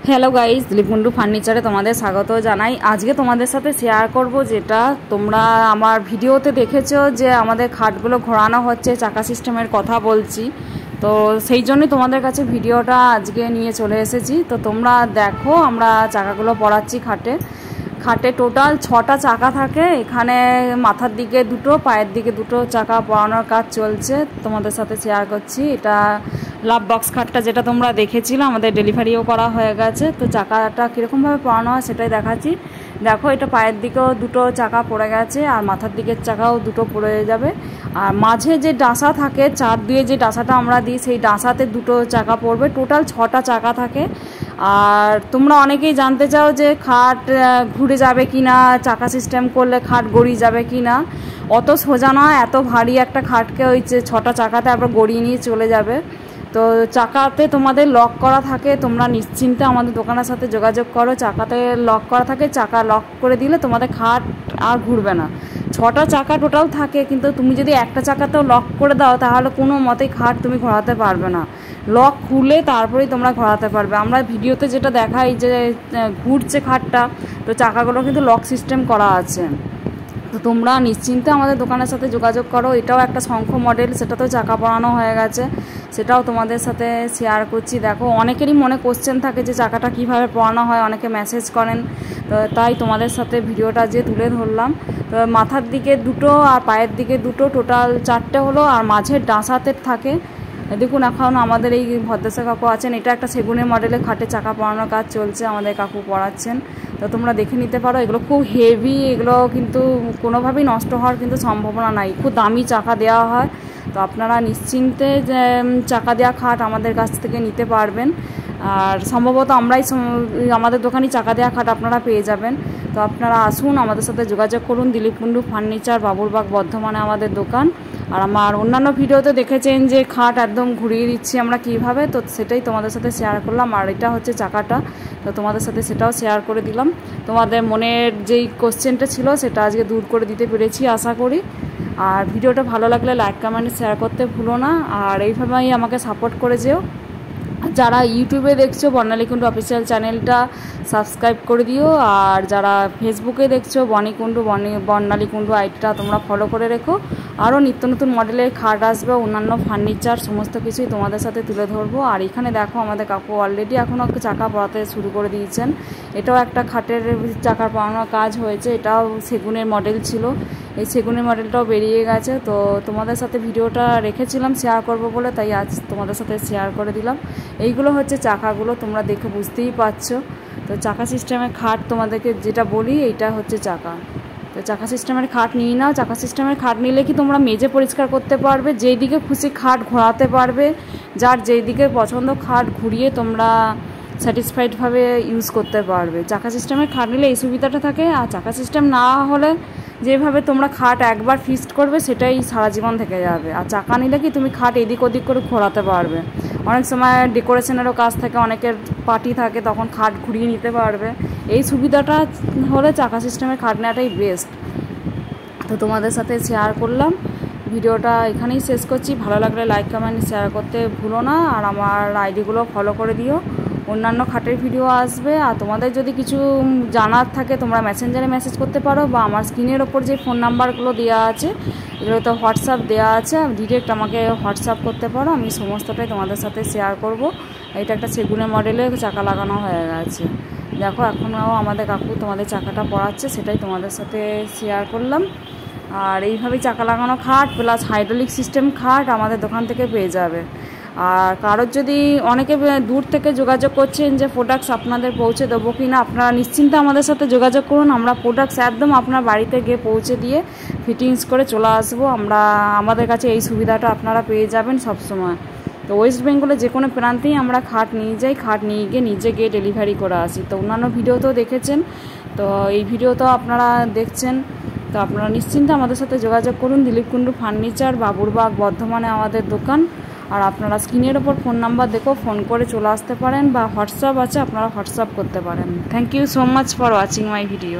Hello guys, দিলীপকুন্ডু ফার্নিচারে তোমাদের স্বাগত জানাই। আজকে তোমাদের সাথে শেয়ার করব যেটা তোমরা আমার ভিডিওতে দেখেছো যে আমাদের খাটগুলো ঘোরানো হচ্ছে, চাকা সিস্টেমের কথা বলছি। তো সেই জন্যই তোমাদের কাছে ভিডিওটা আজকে নিয়ে চলে এসেছি। তো তোমরা দেখো, আমরা চাকাগুলো পরাচ্ছি খাটে টোটাল 6টা চাকা থাকে। এখানে মাথার দিকে দুটো, পায়ের দিকে দুটো চাকা পরানোর কাজ চলছে, তোমাদের সাথে শেয়ার করছি। এটা লাভ বক্স খাটটা যেটা তোমরা দেখেছিলে, আমাদের ডেলিভারিও করা হয়ে গেছে। তো চাকাটা কীরকমভাবে পরানো হয় সেটাই দেখাচ্ছি। দেখো, এটা পায়ের দিকেও দুটো চাকা পড়ে গেছে আর মাথার দিকের চাকাও দুটো পড়ে যাবে। আর মাঝে যে ডাঁসা থাকে, চার দিয়ে যে ডাঁসাটা আমরা দিই, সেই ডাঁসাতে দুটো চাকা পড়বে। টোটাল 6টা চাকা থাকে। আর তোমরা অনেকেই জানতে চাও যে খাট ঘুরে যাবে কি না, চাকা সিস্টেম করলে খাট গড়িয়ে যাবে কি না। অত সোজা নয়, এত ভারী একটা খাটকে ওই যে 6টা চাকাতে আবার গড়িয়ে নিয়ে চলে যাবে। তো চাকাতে তোমাদের লক করা থাকে, তোমরা নিশ্চিন্তে আমাদের দোকানের সাথে যোগাযোগ করো। চাকাতে লক করা থাকে, চাকা লক করে দিলে তোমাদের খাট আর ঘুরবে না। 6টা চাকা টোটাল থাকে, কিন্তু তুমি যদি একটা চাকাতেও লক করে দাও তাহলে কোনো মতেই খাট তুমি ঘোরাতে পারবে না। লক খুলে তারপরেই তোমরা ঘোরাতে পারবে। আমরা ভিডিওতে যেটা দেখাই যে ঘুরছে খাটটা, তো চাকাগুলো কিন্তু লক সিস্টেম করা আছে। তো তোমরা নিশ্চিন্তে আমাদের দোকানের সাথে যোগাযোগ করো। এটাও একটা শঙ্খ মডেল, সেটাতেও চাকা পরানো হয়ে গেছে, সেটাও তোমাদের সাথে শেয়ার করছি। দেখো, অনেকেরই মনে কোশ্চেন থাকে যে চাকাটা কিভাবে পরানো হয়, অনেকে মেসেজ করেন। তো তাই তোমাদের সাথে ভিডিওটা যে তুলে ধরলাম। তো মাথার দিকে দুটো আর পায়ের দিকে দুটো, টোটাল 4টে হলো। আর মাঝের ডাঁসাতে থাকে। দেখুন, এখন আমাদের এই ভদ্রেশ্বর কাকু আছেন, এটা একটা সেগুনের মডেলে খাটে চাকা পরানোর কাজ চলছে, আমাদের কাকু পরাচ্ছেন। তো তোমরা দেখে নিতে পারো। এগুলো খুব হেভি, এগুলো কিন্তু কোনোভাবেই নষ্ট হওয়ার কিন্তু সম্ভাবনা নাই। খুব দামি চাকা দেওয়া হয়। তো আপনারা নিশ্চিন্তে যে চাকা দেওয়া খাট আমাদের কাছ থেকে নিতে পারবেন। আর সম্ভবত আমরাই আমাদের দোকানে চাকা দেওয়া খাট আপনারা পেয়ে যাবেন। তো আপনারা আসুন, আমাদের সাথে যোগাযোগ করুন। দিলীপকুন্ডু ফার্নিচার, বাবুরবাগ, বর্ধমানে আমাদের দোকান। আর আমার অন্যান্য ভিডিওতে দেখেছেন যে খাট একদম ঘুরিয়ে দিচ্ছি আমরা কীভাবে, তো সেটাই তোমাদের সাথে শেয়ার করলাম। আর এটা হচ্ছে চাকাটা, তো তোমাদের সাথে সেটাও শেয়ার করে দিলাম। তোমাদের মনের যেই কোশ্চেনটা ছিল সেটা আজকে দূর করে দিতে পেরেছি আশা করি। আর ভিডিওটা ভালো লাগলে লাইক, কমেন্ট, শেয়ার করতে ভুলো না। আর এইভাবেই আমাকে সাপোর্ট করে যেও। যারা ইউটিউবে দেখছো, বর্ণালীকুন্ডু অফিসিয়াল চ্যানেলটা সাবস্ক্রাইব করে দিও। আর যারা ফেসবুকে দেখছো, বর্ণালীকুন্ডু আইডিটা তোমরা ফলো করে রেখো। আরও নিত্য নতুন মডেলের খাট আসবে, অন্যান্য ফার্নিচার সমস্ত কিছুই তোমাদের সাথে তুলে ধরবো। আর এখানে দেখো, আমাদের কাকু অলরেডি এখনও চাকা পরাতে শুরু করে দিয়েছেন। এটাও একটা খাটের চাকার পরানোর কাজ হয়েছে। এটাও সেগুনের মডেল ছিল, এই সেগুনের মডেলটাও বেরিয়ে গেছে। তো তোমাদের সাথে ভিডিওটা রেখেছিলাম শেয়ার করব বলে, তাই আজ তোমাদের সাথে শেয়ার করে দিলাম। এইগুলো হচ্ছে চাকাগুলো, তোমরা দেখে বুঝতেই পারছো। তো চাকা সিস্টেমের খাট তোমাদেরকে যেটা বলি, এইটা হচ্ছে চাকা। তো চাকা সিস্টেমের খাট নিয়ে নাও। চাকা সিস্টেমের খাট নিলে কি তোমরা মেজে পরিষ্কার করতে পারবে, যেই দিকে খুশি খাট ঘোরাতে পারবে। যার যেই দিকে পছন্দ খাট ঘুরিয়ে তোমরা স্যাটিসফাইডভাবে ইউজ করতে পারবে। চাকা সিস্টেমের খাট নিলে এই সুবিধাটা থাকে। আর চাকা সিস্টেম না হলে যেভাবে তোমরা খাট একবার ফিক্সড করবে সেটাই সারা জীবন থেকে যাবে। আর চাকা নিলে কি তুমি খাট এদিক ওদিক করে ঘোরাতে পারবে। অনেক সময় ডেকোরেশনেরও কাজ থাকে, অনেকের পার্টি থাকে, তখন খাট ঘুরিয়ে নিতে পারবে। এই সুবিধাটা হলে চাকা সিস্টেমের খাট নেওয়াটাই বেস্ট। তো তোমাদের সাথে শেয়ার করলাম। ভিডিওটা এখানেই শেষ করছি। ভালো লাগলে লাইক, কমেন্ট, শেয়ার করতে ভুলো না। আর আমার আইডিগুলো ফলো করে দিও। অন্যান্য খাটের ভিডিও আসবে। আর তোমাদের যদি কিছু জানার থাকে তোমরা মেসেঞ্জারে মেসেজ করতে পারো, বা আমার স্ক্রিনের ওপর যে ফোন নাম্বারগুলো দেওয়া আছে এগুলো তো হোয়াটসঅ্যাপ দেওয়া আছে, ডিরেক্ট আমাকে হোয়াটসঅ্যাপ করতে পারো। আমি সমস্তটাই তোমাদের সাথে শেয়ার করব। এটা একটা সেগুনের মডেলে চাকা লাগানো হয়ে গেছে। দেখো, এখনও আমাদের কাকু তোমাদের চাকাটা পরাচ্ছে, সেটাই তোমাদের সাথে শেয়ার করলাম। আর এইভাবেই চাকা লাগানো খাট প্লাস হাইড্রোলিক সিস্টেম খাট আমাদের দোকান থেকে পেয়ে যাবে। আর কারোর যদি অনেকে দূর থেকে যোগাযোগ করছেন যে প্রোডাক্টস আপনাদের পৌঁছে দেবো কি না, আপনারা নিশ্চিন্তে আমাদের সাথে যোগাযোগ করুন। আমরা প্রোডাক্টস একদম আপনার বাড়িতে গিয়ে পৌঁছে দিয়ে ফিটিংস করে চলে আসবো। আমাদের কাছে এই সুবিধাটা আপনারা পেয়ে যাবেন সবসময়। তো ওয়েস্ট বেঙ্গলে যে কোনো প্রান্তেই আমরা খাট নিয়ে যাই, খাট নিয়ে গিয়ে নিজে গিয়ে ডেলিভারি করে আসি। তো অন্যান্য ভিডিওতেও দেখেছেন, তো এই ভিডিওতেও আপনারা দেখছেন। তো আপনারা নিশ্চিন্তে আমাদের সাথে যোগাযোগ করুন। দিলীপকুন্ডু ফার্নিচার, বাবুরবাগ, বর্ধমানে আমাদের দোকান। আর আপনারা স্ক্রিনের ওপর ফোন নাম্বার দেখো, ফোন করে চলে আসতে পারেন, বা হোয়াটসঅ্যাপ আছে, আপনারা হোয়াটসঅ্যাপ করতে পারেন। Thank you so much for watching my video.